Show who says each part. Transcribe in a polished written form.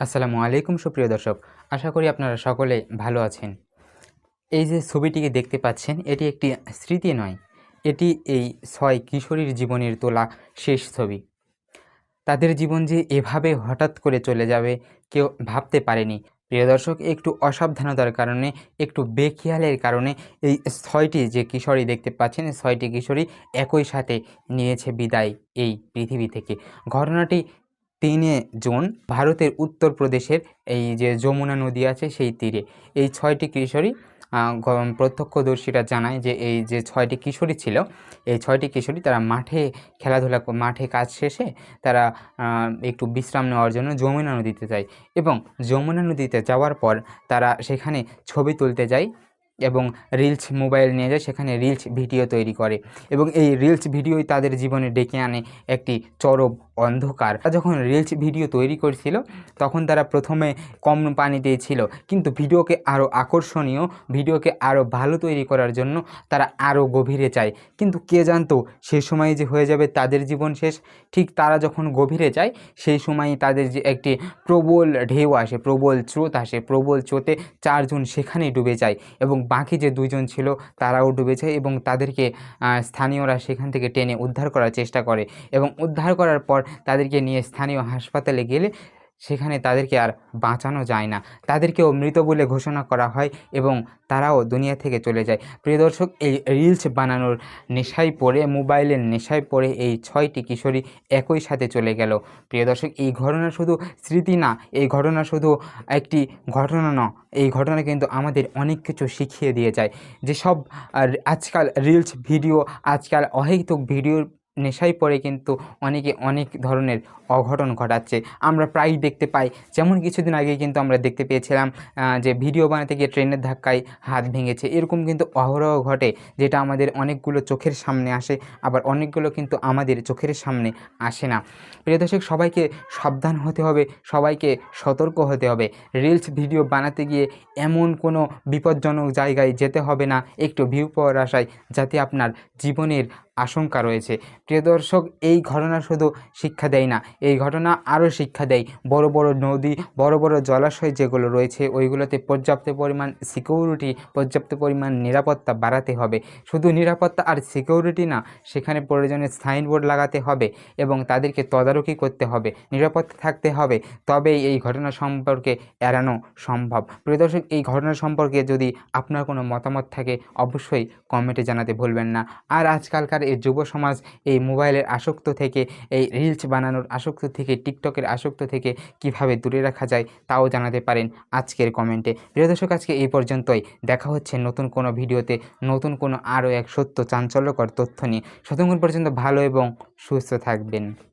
Speaker 1: আসসালামু আলাইকুম সুপ্রিয় দর্শক, আশা করি আপনারা সকলে ভালো আছেন। এই যে ছবিটিকে দেখতে পাচ্ছেন, এটি একটি স্মৃতি নয়, এটি এই ৬ কিশোরীর জীবনের তোলা শেষ ছবি। তাদের জীবন যে এভাবে হঠাৎ করে চলে যাবে কেউ ভাবতে পারেনি। প্রিয় দর্শক, একটু অসাবধানতার কারণে, একটু বেখেয়ালের কারণে এই ৬টি যে কিশোরী দেখতে পাচ্ছেন, ৬টি কিশোরী একই সাথে নিয়েছে বিদায় এই পৃথিবী থেকে। ঘটনাটি ৩ জুন ভারতের উত্তরপ্রদেশের এই যে যমুনা নদী আছে সেই তীরে। এই ৬টি কিশোরী প্রত্যক্ষদর্শীরা জানায় যে এই যে ৬টি কিশোরী ছিল, এই ৬টি কিশোরী তারা মাঠে কাজ শেষে তারা একটু বিশ্রাম নেওয়ার জন্য যমুনা নদীতে যায় এবং যমুনা নদীতে যাওয়ার পর তারা সেখানে ছবি তুলতে যায় এবং রিলস মোবাইল নিয়ে যায়, সেখানে রিলস ভিডিও তৈরি করে এবং এই রিলস ভিডিওই তাদের জীবনে ডেকে আনে একটি চরম অন্ধকার। তারা যখন রিলস ভিডিও তৈরি করছিল তখন তারা প্রথমে কম পানিতেই ছিল, কিন্তু ভিডিওকে আরও আকর্ষণীয়, ভিডিওকে আরও ভালো তৈরি করার জন্য তারা আরও গভীরে যায়। কিন্তু কে জানতো সেই সময় যে হয়ে যাবে তাদের জীবন শেষ। ঠিক তারা যখন গভীরে যায় সেই সময়ই তাদের যে একটি প্রবল ঢেউ আসে, প্রবল স্রোত আসে, প্রবল স্রোতে ৪ জন সেখানেই ডুবে যায় এবং বাকি যে ২ জন ছিল তারাও ডুবে যায় এবং তাদেরকে স্থানীয়রা সেখান থেকে টেনে উদ্ধার করার চেষ্টা করে এবং উদ্ধার করার পর তাদেরকে নিয়ে স্থানীয় হাসপাতালে গেলে সেখানে তাদেরকে আর বাঁচানো যায় না, তাদেরকেও মৃত বলে ঘোষণা করা হয় এবং তারাও দুনিয়া থেকে চলে যায়। প্রিয় দর্শক, এই রিলস বানানোর নেশায় পড়ে, মোবাইলের নেশায় পড়ে এই ৬টি কিশোরী একই সাথে চলে গেল। প্রিয় দর্শক, এই ঘটনা শুধু স্মৃতি না, এই ঘটনা শুধু একটি ঘটনা না, এই ঘটনা কিন্তু আমাদের অনেক কিছু শিখিয়ে দিয়ে যায়। যেসব আজকাল রিলস ভিডিও, আজকাল অহেতুক ভিডিওর নেশায় পড়ে কিন্তু অনেকে অনেক ধরনের অঘটন ঘটাচ্ছে, আমরা প্রায়ই দেখতে পাই। যেমন কিছুদিন আগে কিন্তু আমরা দেখতে পেয়েছিলাম যে ভিডিও বানাতে গিয়ে ট্রেনের ধাক্কায় হাত ভেঙেছে। এরকম কিন্তু অহরহ ঘটে, যেটা আমাদের অনেকগুলো চোখের সামনে আসে, আবার অনেকগুলো কিন্তু আমাদের চোখের সামনে আসে না। প্রিয় দর্শক, সবাইকে সাবধান হতে হবে, সবাইকে সতর্ক হতে হবে। রিলস ভিডিও বানাতে গিয়ে এমন কোনো বিপজ্জনক জায়গায় যেতে হবে না একটু ভিউ পাওয়ার আশায়, যাতে আপনার জীবনের আশঙ্কা রয়েছে। প্রিয় দর্শক, এই ঘটনা শুধু শিক্ষা দেয় না, এই ঘটনা আরও শিক্ষা দেয়। বড় বড় নদী, বড় বড় জলাশয় যেগুলো রয়েছে ওইগুলোতে পর্যাপ্ত পরিমাণ সিকিউরিটি, পর্যাপ্ত পরিমাণ নিরাপত্তা বাড়াতে হবে। শুধু নিরাপত্তা আর সিকিউরিটি না, সেখানে প্রয়োজনে সাইনবোর্ড লাগাতে হবে এবং তাদেরকে তদারকি করতে হবে, নিরাপত্তা থাকতে হবে, তবেই এই ঘটনা সম্পর্কে এড়ানো সম্ভব। প্রিয় দর্শক, এই ঘটনা সম্পর্কে যদি আপনার কোনো মতামত থাকে অবশ্যই কমেন্টে জানাতে ভুলবেন না। আর আজকালকার এই যুব সমাজ এই মোবাইলের আসক্ত থেকে, এই রিলস বানানোর আসক্ত থেকে, টিকটকের আসক্ত থেকে কিভাবে দূরে রাখা যায় তাও জানাতে পারেন আজকের কমেন্টে। প্রিয় দর্শক, আজকে এই পর্যন্তই। দেখা হচ্ছে নতুন কোনো ভিডিওতে, নতুন কোনো আরও এক সত্য চাঞ্চল্যকর তথ্য নিয়ে। ততক্ষণ পর্যন্ত ভালো এবং সুস্থ থাকবেন।